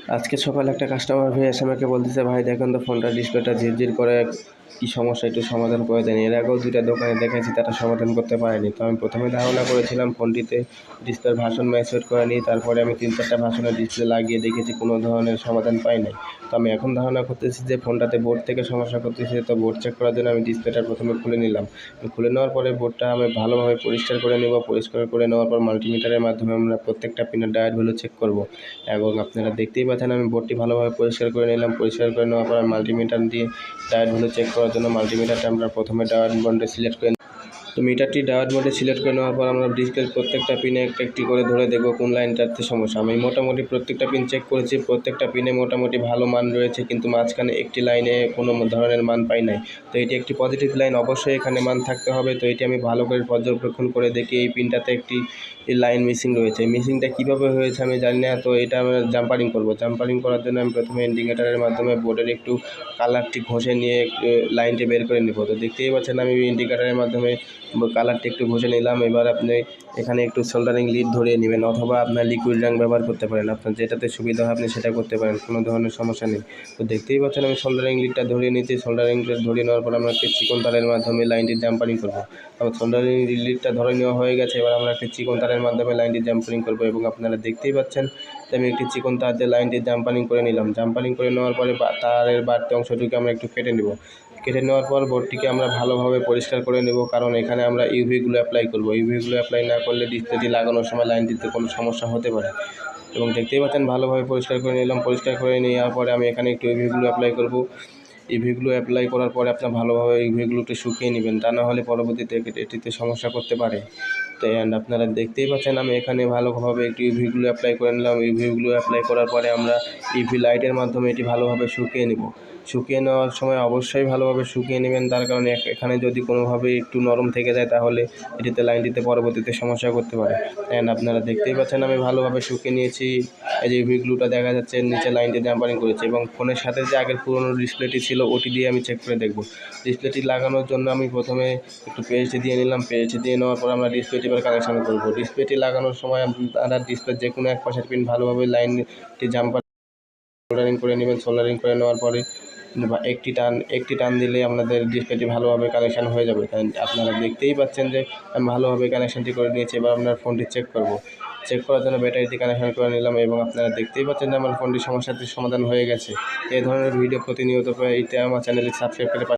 আজকে সকালে একটা কাস্টমার ভাই এসে আমাকে বলতেছে, ভাই দেখেন তো ফোনটার ডিসপ্লেটা ঝিরঝির করে, কী সমস্যা একটু সমাধান করে দেন। এর আগেও 2টা দোকানে দেখাইছি, তারা সমাধান করতে পারেনি। তো আমি প্রথমে ধারণা করেছিলাম ফোনটিতে ডিসপ্লের ভার্সন ম্যাচ সেট করেনি। তারপরে আমি 3-4টা ভার্সনের ডিসপ্লে লাগিয়ে দেখেছি, কোনো ধরনের সমাধান পাই নাই। তো আমি এখন ধারণা করতেছি যে ফোনটাতে বোর্ড থেকে সমস্যা করতেছে। তো বোর্ড চেক করার জন্য আমি ডিসপ্লেটা প্রথমে খুলে নিলাম। খুলে নেওয়ার পরে বোর্ডটা আমি ভালোভাবে পরিষ্কার করে নেব। পরিষ্কার করে নেওয়ার পর মাল্টিমিটারের মাধ্যমে আমরা প্রত্যেকটা পিনের ডায়োড ভ্যালু চেক করব। এবং আপনারা দেখতেই পাচ্ছেন আমি বোর্ডটি ভালোভাবে পরিষ্কার করে নিলাম। পরিষ্কার করে নেওয়ার পর মাল্টিমিটার দিয়ে ডায়োড ভ্যালু চেক করার জন্য মাল্টিমিটারটা আমরা প্রথমে ডায়োড মোডে সিলেক্ট করে তো মিটারটি ডায়োড মোডে সিলেক্ট করে নেওয়ার পর আমরা ডিসপ্লের প্রত্যেকটা পিনে একটি করে ধরে দেখব কোন লাইনটাতে সমস্যা। আমি মোটামুটি প্রত্যেকটা পিন চেক করেছি, প্রত্যেকটা পিনে মোটামুটি ভালো মান রয়েছে, কিন্তু মাঝখানে একটি লাইনে কোনো ধরনের মান পাই নাই। তো এটি একটি পজিটিভ লাইন, অবশ্যই এখানে মান থাকতে হবে। তো এটি আমি ভালো করে পর্যবেক্ষণ করে দেখি এই পিনটাতে একটি লাইন মিসিং রয়েছে। মিসিংটা কীভাবে হয়েছে আমি জানি না। তো এটা আমরা জাম্পারিং করব। জাম্পারিং করার জন্য আমি প্রথমে ইন্ডিকেটারের মাধ্যমে বোর্ডের একটু কালারটি ঘষে নিয়ে লাইনটি বের করে নেব। তো দেখতেই পাচ্ছেন আমি ইন্ডিকেটারের মাধ্যমে কালারটি একটু ঘষে নিলাম। এবার আপনি এখানে একটু সোল্ডারিং লিড ধরিয়ে নেবেন, অথবা আপনার লিকুইড রং ব্যবহার করতে পারেন। আপনার যেটাতে সুবিধা হয় আপনি সেটা করতে পারেন, কোনো ধরনের সমস্যা নেই। তো দেখতেই পাচ্ছেন আমি সোল্ডারিং লিডটা ধরিয়ে নিচ্ছি। সোল্ডারিং লিড ধরিয়ে নেওয়ার পর আমরা একটি চিকন তারের মাধ্যমে লাইনটি জাম্পারিং করব। আমার সোল্ডারিং লিডটা ধরে নেওয়া হয়ে গেছে। এবার আমরা একটি চিকন তারের মাধ্যমে লাইনটি জাম্পারিং করব, এবং আপনারা দেখতেই পাচ্ছেন যে আমি একটি চিকন তার দিয়ে লাইনটি জাম্পারিং করে নিলাম। জাম্পারিং করে নেওয়ার পরে তারের বাড়তি অংশটিকে আমরা একটু কেটে নেব। কেটে নেওয়ার পর বোর্ডটিকে আমরা ভালোভাবে পরিষ্কার করে নেব, কারণ এখানে আমরা ইউভিগুলো অ্যাপ্লাই করব। ইউভিগুলো অ্যাপ্লাই না করলে ডিসপ্লেটি লাগানোর সময় লাইনটিতে কোনো সমস্যা হতে পারে। এবং দেখতেই পাচ্ছেন ভালোভাবে পরিষ্কার করে নিলাম। পরিষ্কার করে নেওয়ার পরে আমি এখানে একটু ইউভিগুলো অ্যাপ্লাই করব। ইউভিগুলো অ্যাপ্লাই করার পরে আপনার ভালোভাবে ইউভিগুলোকে শুকিয়ে নেবেন, তা না হলে পরবর্তীতে এটিতে সমস্যা করতে পারে। তো আপনারা দেখতেই পাচ্ছেন আমি এখানে ভালোভাবে একটু ইউভিগুলো অ্যাপ্লাই করে নিলাম। ইউভিগুলো অ্যাপ্লাই করার পরে আমরা ইউভি লাইটের মাধ্যমে এটি ভালোভাবে শুকিয়ে নেব। শুকিয়ে নেওয়ার সময় অবশ্যই ভালোভাবে শুকিয়ে নেবেন, তার কারণে এখানে যদি কোনোভাবে একটু নরম থেকে যায় তাহলে এটিতে লাইনটিতে পরবর্তীতে সমস্যা করতে পারে। আপনারা দেখতেই পাচ্ছেন আমি ভালোভাবে শুকিয়ে নিয়েছি। এই যে ইউভি গ্লুটা দেখা যাচ্ছে নিচে লাইনটি জাম্পারিং করেছে, এবং ফোনের সাথে যে আগের পুরনো ডিসপ্লেটি ছিল ওটি দিয়ে আমি চেক করে দেখব। ডিসপ্লেটি লাগানোর জন্য আমি প্রথমে একটু পেস্ট দিয়ে নিলাম। পেস্ট দিয়ে নেওয়ার পর আমরা ডিসপ্লেটি এবার কানেকশান করব। ডিসপ্লেটি লাগানোর সময় আপনারা ডিসপ্লের যে কোনো এক পাশের পিন ভালোভাবে লাইনটি সোল্ডারিং করে নেবেন। সোল্ডারিং করে নেওয়ার পরে একটি টান দিলে আপনাদের ডিসপ্লেটি ভালোভাবে কানেকশান হয়ে যাবে। তাই আপনারা দেখতেই পাচ্ছেন যে আমি ভালোভাবে কানেকশানটি করে নিয়েছি। এবার আপনার ফোনটি চেক করব। চেক করার জন্য ব্যাটারিটি কানেকশান করে নিলাম, এবং আপনারা দেখতেই পাচ্ছেন যে আমার ফোনটির সমস্যাটির সমাধান হয়ে গেছে। এই ধরনের ভিডিও প্রতিনিয়ত পেতে আমার চ্যানেলটি সাবস্ক্রাইব করে